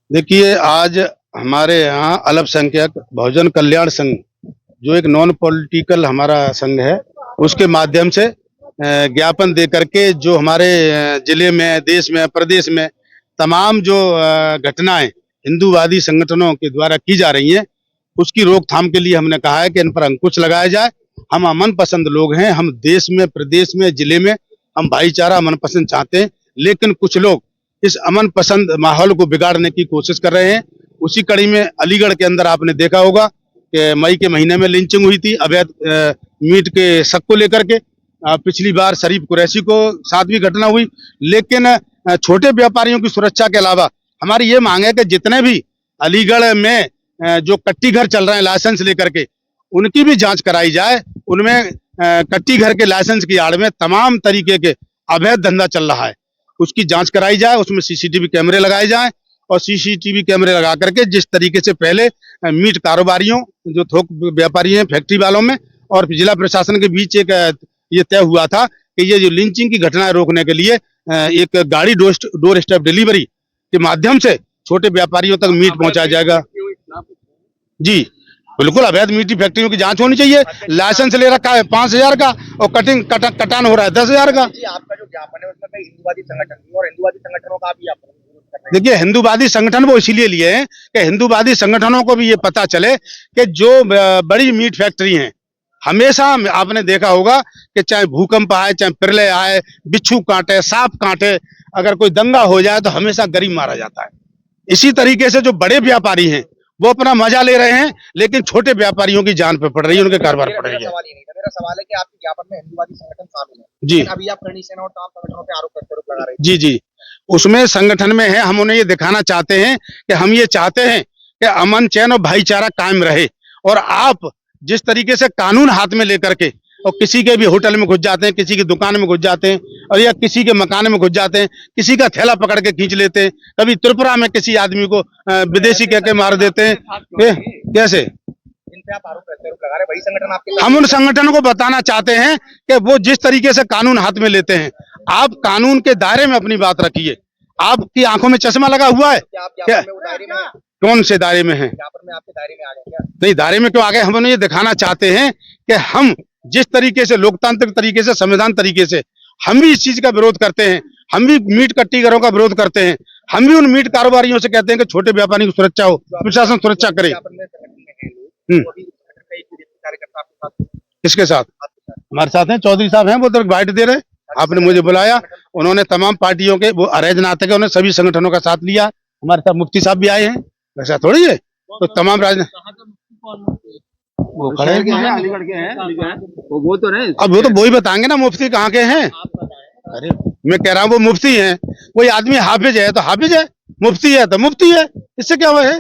देखिए, आज हमारे यहाँ अल्पसंख्यक बहुजन कल्याण संघ, जो एक नॉन पॉलिटिकल हमारा संघ है, उसके माध्यम से ज्ञापन दे करके जो हमारे जिले में, देश में, प्रदेश में तमाम जो घटनाएं हिंदूवादी संगठनों के द्वारा की जा रही हैं, उसकी रोकथाम के लिए हमने कहा है कि इन पर अंकुश लगाया जाए। हम अमन पसंद लोग हैं, हम देश में, प्रदेश में, जिले में हम भाईचारा, अमन पसंद चाहते हैं, लेकिन कुछ लोग इस अमन पसंद माहौल को बिगाड़ने की कोशिश कर रहे हैं। उसी कड़ी में अलीगढ़ के अंदर आपने देखा होगा कि मई के महीने में लिंचिंग हुई थी अवैध मीट के शक को लेकर के। पिछली बार शरीफ कुरैशी को साथ भी घटना हुई, लेकिन छोटे व्यापारियों की सुरक्षा के अलावा हमारी ये मांग है कि जितने भी अलीगढ़ में जो कट्टी घर चल रहे हैं लाइसेंस लेकर के, उनकी भी जांच कराई जाए। उनमें कट्टी घर के लाइसेंस की आड़ में तमाम तरीके के अवैध धंधा चल रहा है, उसकी जांच कराई जाए। उसमें सीसीटीवी कैमरे लगाए जाएं और सीसीटीवी कैमरे लगा करके जिस तरीके से पहले मीट कारोबारियों, जो थोक व्यापारी हैं, फैक्ट्री वालों में और जिला प्रशासन के बीच एक ये तय हुआ था कि ये जो लिंचिंग की घटनाएं रोकने के लिए एक गाड़ी डोर स्टेप डिलीवरी के माध्यम से छोटे व्यापारियों तक मीट पहुंचाया जाएगा। जी बिल्कुल, अवैध मीट फैक्ट्रियों की जांच होनी चाहिए। लाइसेंस ले रखा है 5,000 का और कटान हो रहा है 10,000 का। आपका जो ज्ञापन है उसमें हिंदूवादी संगठन और हिंदूवादी संगठनों का भी आप देखिए, हिंदूवादी संगठन वो इसीलिए लिए हैं कि हिंदूवादी संगठनों को भी ये पता चले कि जो बड़ी मीट फैक्ट्री हैं, हमेशा आपने देखा होगा कि चाहे भूकंप आए, चाहे प्रलय आए, बिच्छू काटे, सांप काटे, अगर कोई दंगा हो जाए तो हमेशा गरीब मारा जाता है। इसी तरीके से जो बड़े व्यापारी हैं वो अपना मजा ले रहे हैं, लेकिन छोटे व्यापारियों की जान पे पड़ रही है, उनके कारोबार पड़ रही है। मेरा सवाल है कि आपके ज्ञापन में हिंदूवादी संगठन शामिल है जी, अभी आप करणी सेना और तमाम संगठनों पे आरोप लगा रहे हैं। जी जी, उसमें संगठन में है, हम उन्हें ये दिखाना चाहते हैं कि हम ये चाहते हैं कि अमन, चैन और भाईचारा कायम रहे। और आप जिस तरीके से कानून हाथ में लेकर के और किसी के भी होटल में घुस जाते हैं, किसी की दुकान में घुस जाते हैं, और या किसी के मकान में घुस जाते हैं, किसी का थैला पकड़ के खींच लेते हैं, कभी त्रिपुरा में किसी आदमी को विदेशी कह के मार देते हैं। कैसे इन पे आप आरोप लगा रहे हैं, वही संगठन आपके? हम उन संगठनों को बताना चाहते हैं कि वो जिस तरीके से कानून हाथ में लेते हैं, आप कानून के दायरे में अपनी बात रखिए। आपकी आंखों में चश्मा लगा हुआ है क्या? कौन से दायरे में है? आपके दायरे में आ गए क्या? नहीं, दायरे में क्यों आ गए? हम उन्हें ये दिखाना चाहते हैं कि हम जिस तरीके से लोकतांत्रिक तरीके से, संविधान तरीके से हम भी इस चीज का विरोध करते हैं, हम भी मीट कट्टीगरों का विरोध करते हैं, हम भी उन मीट कारोबारियों से कहते हैं कि छोटे व्यापारी की सुरक्षा हो, प्रशासन सुरक्षा करे। किसके साथ? हमारे साथ हैं, चौधरी साहब हैं, वो तो बाइट दे रहे। आपने मुझे बुलाया, उन्होंने तमाम पार्टियों के, वो अरेज नाते के, उन्होंने सभी संगठनों का साथ लिया। हमारे साथ मुफ्ती साहब भी आए हैं, ऐसा थोड़ी है। तो तमाम वो खड़े हैं, अलीगढ़ के हैं, वो तो रहे। अब वो तो वही बताएंगे ना मुफ्ती कहाँ के हैं। अरे मैं कह रहा हूँ वो मुफ्ती हैं, कोई आदमी हाफिज है तो हाफिज है, मुफ्ती है तो मुफ्ती है, इससे क्या हुआ है।